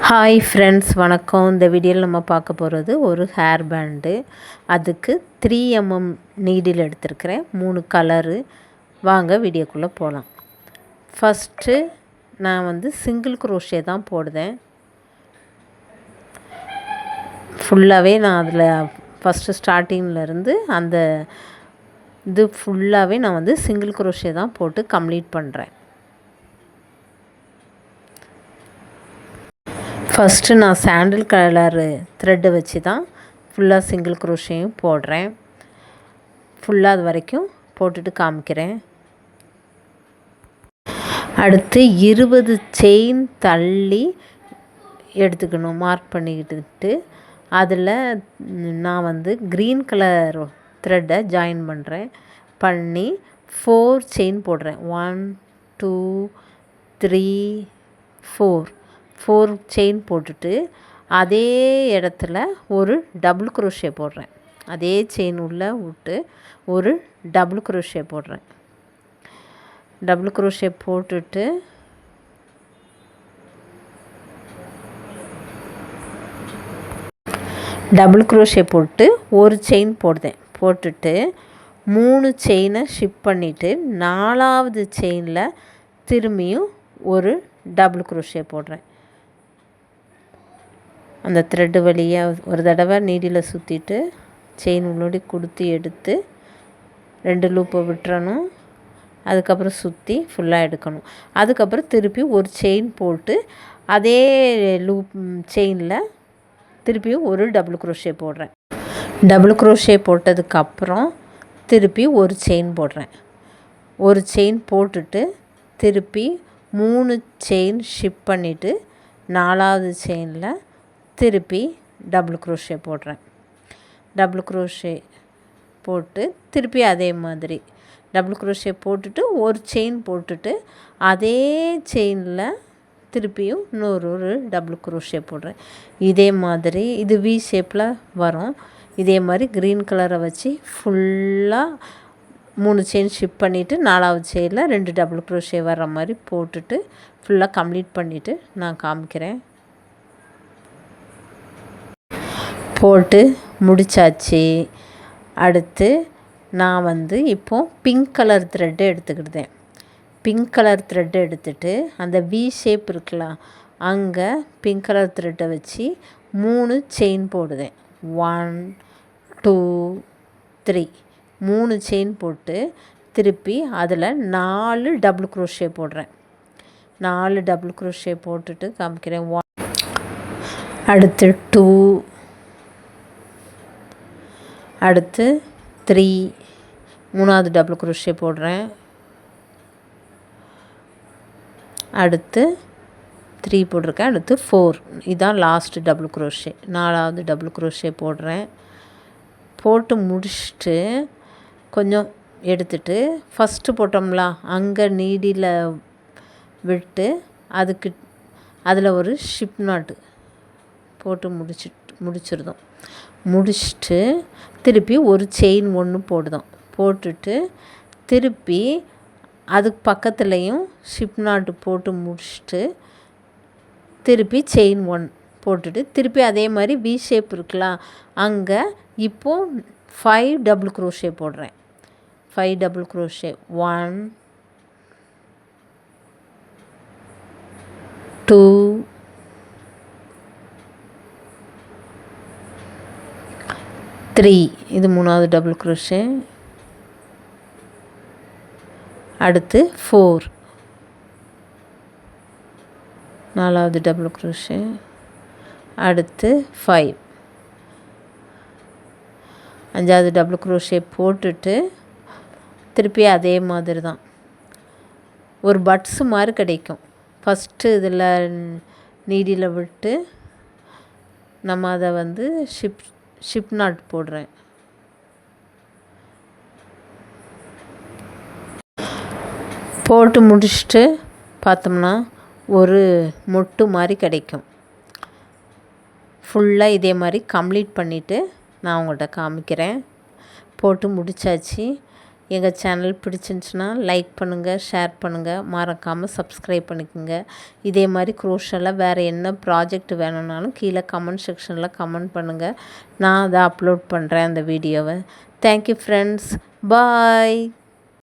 Hi friends, வணக்கம். இந்த வீடியோவில் நம்ம பார்க்க போகிறது ஒரு ஹேர் பேண்டு. அதுக்கு 3mm நீடில் எடுத்துருக்கிறேன், 3 கலரு. வாங்க வீடியோக்குள்ளே போகலாம். ஃபஸ்ட்டு நான் சிங்கிள் குரோஷே தான் போடுதேன். ஃபுல்லாகவே நான் அதில் ஃபஸ்ட்டு ஸ்டார்டிங்லேருந்து அந்த இது ஃபுல்லாகவே நான் சிங்கிள் குரோஷே தான் போட்டு கம்ப்ளீட் பண்ணுறேன். ஃபஸ்ட்டு நான் சாண்டில் கலரு த்ரெட்டை வச்சு தான் ஃபுல்லாக சிங்கிள் குரோஷேயும் போடுறேன். ஃபுல்லாக அது வரைக்கும் போட்டுட்டு காமிக்கிறேன். அடுத்து 20 செயின் தள்ளி எடுத்துக்கணும், மார்க் பண்ணிக்கிட்டு அதில் நான் க்ரீன் கலர் த்ரெட்டை ஜாயின் பண்ணி 4 செயின் போடுறேன். 1 2 3 4 செயின் போட்டுட்டு அதே இடத்துல ஒரு டபுள் குரோஷே போடுறேன். அதே செயின் உள்ளே விட்டு ஒரு டபுள் குரோஷே போடுறேன். டபுள் குரோஷே போட்டுட்டு டபுள் குரோஷே போட்டு ஒரு செயின் போட்டுட்டு 3 செயினை ஷிப் பண்ணிவிட்டு 4வது செயினில் திரும்பியும் ஒரு டபுள் குரோஷே போடுறேன். அந்த த்ரெட்டு வழியாக ஒரு தடவை நீடில் சுற்றிட்டு செயின் உள்ளோடி கொடுத்து எடுத்து 2 லூப்பை விட்டுறணும். அதுக்கப்புறம் சுற்றி ஃபுல்லாக எடுக்கணும். அதுக்கப்புறம் திருப்பி ஒரு செயின் போட்டு அதே லூப் செயினில் திருப்பியும் ஒரு டபுள் குரோஷே போடுறேன். டபுள் குரோஷே போட்டதுக்கப்புறம் திருப்பி ஒரு செயின் போடுறேன். ஒரு செயின் போட்டுட்டு திருப்பி 3 செயின் ஷிப் பண்ணிவிட்டு 4வது செயினில் திருப்பி டபுள் குரோஷே போடுறேன். டபுள் குரோஷே போட்டு திருப்பி அதே மாதிரி டபுள் குரோஷே போட்டுட்டு ஒரு செயின் போட்டுட்டு அதே செயினில் திருப்பியும் ஒரு டபுள் குரோஷே போடுறேன். இதே மாதிரி இது வி ஷேப்பில் வரும். இதே மாதிரி க்ரீன் கலரை வச்சு ஃபுல்லாக 3 செயின் ஷிப் பண்ணிவிட்டு 4வது செயினில் 2 டபுள் குரோஷே வர்ற மாதிரி போட்டுட்டு ஃபுல்லாக கம்ப்ளீட் பண்ணிவிட்டு நான் காமிக்கிறேன். போட்டு முடித்தாச்சு. அடுத்து நான் இப்போது பிங்க் கலர் த்ரெட்டை எடுத்துக்கிட்டேன். பிங்க் கலர் த்ரெட்டை எடுத்துகிட்டு அந்த வி ஷேப் இருக்கலாம், அங்கே பிங்க் கலர் த்ரெட்டை வச்சு 3 செயின் போடுதேன். 1 2 3 3 செயின் போட்டு திருப்பி அதில் 4 டபுள் குரோஷே போடுறேன். 4 டபுள் குரோஷே போட்டுட்டு காமிக்கிறேன். 1 அடுத்து 2 அடுத்து 3 3வது டபுள் குரோஷே போடுறேன். அடுத்து 3 போட்டிருக்கேன். அடுத்து 4 இதுதான் லாஸ்ட் டபுள் குரோஷே. 4வது டபுள் குரோஷே போடுறேன். போட்டு முடிச்சுட்டு கொஞ்சம் எடுத்துட்டு ஃபஸ்ட்டு போட்டோம்ல அங்கே நீடியில் விட்டு அதில் ஒரு ஷிப் நாட்டு போட்டு முடிச்சிருந்தோம். முடிச்சுட்டு திருப்பி ஒரு செயின் 1 போடுதோம். போட்டுட்டு திருப்பி அதுக்கு பக்கத்துலேயும் ஷிப் நாட்டு போட்டு முடிச்சுட்டு திருப்பி செயின் 1 போட்டுட்டு திருப்பி அதே மாதிரி வி ஷேப் இருக்கலாம், அங்கே இப்போது 5 டபுள் குரோஷே போடுறேன். 5 டபுள் குரோஷே 1 2 3 இது 3வது டபுள் குரோஷே. அடுத்து 4 4வது டபுள் குரோஷே. அடுத்து 5 5வது டபுள் குரோஷே போட்டுட்டு திருப்பி அதே மாதிரி தான் ஒரு பட்ஸு மாதிரி கிடைக்கும். ஃபஸ்ட்டு இதில் நீடியில் விட்டு நம்ம அதை ஷிப் நாட் போடுறேன். போட்டு முடிச்சுட்டு பார்த்தோம்னா ஒரு மொட்டு மாதிரி கிடைக்கும். ஃபுல்லாக இதே மாதிரி கம்ப்ளீட் பண்ணிவிட்டு நான் உங்கள்கிட்ட காமிக்கிறேன். போட்டு முடித்தாச்சு. எங்கள் சேனல் பிடிச்சிருந்துச்சுன்னா லைக் பண்ணுங்கள், ஷேர் பண்ணுங்கள், மறக்காமல் சப்ஸ்கிரைப் பண்ணிக்கோங்க. இதே மாதிரி க்ரோஷாவில் வேறு என்ன ப்ராஜெக்ட் வேணும்னாலும் கீழே கமெண்ட் செக்ஷனில் கமெண்ட் பண்ணுங்கள். நான் அதை அப்லோட் பண்ணுறேன் அந்த வீடியோவை. Thank you friends. பாய்.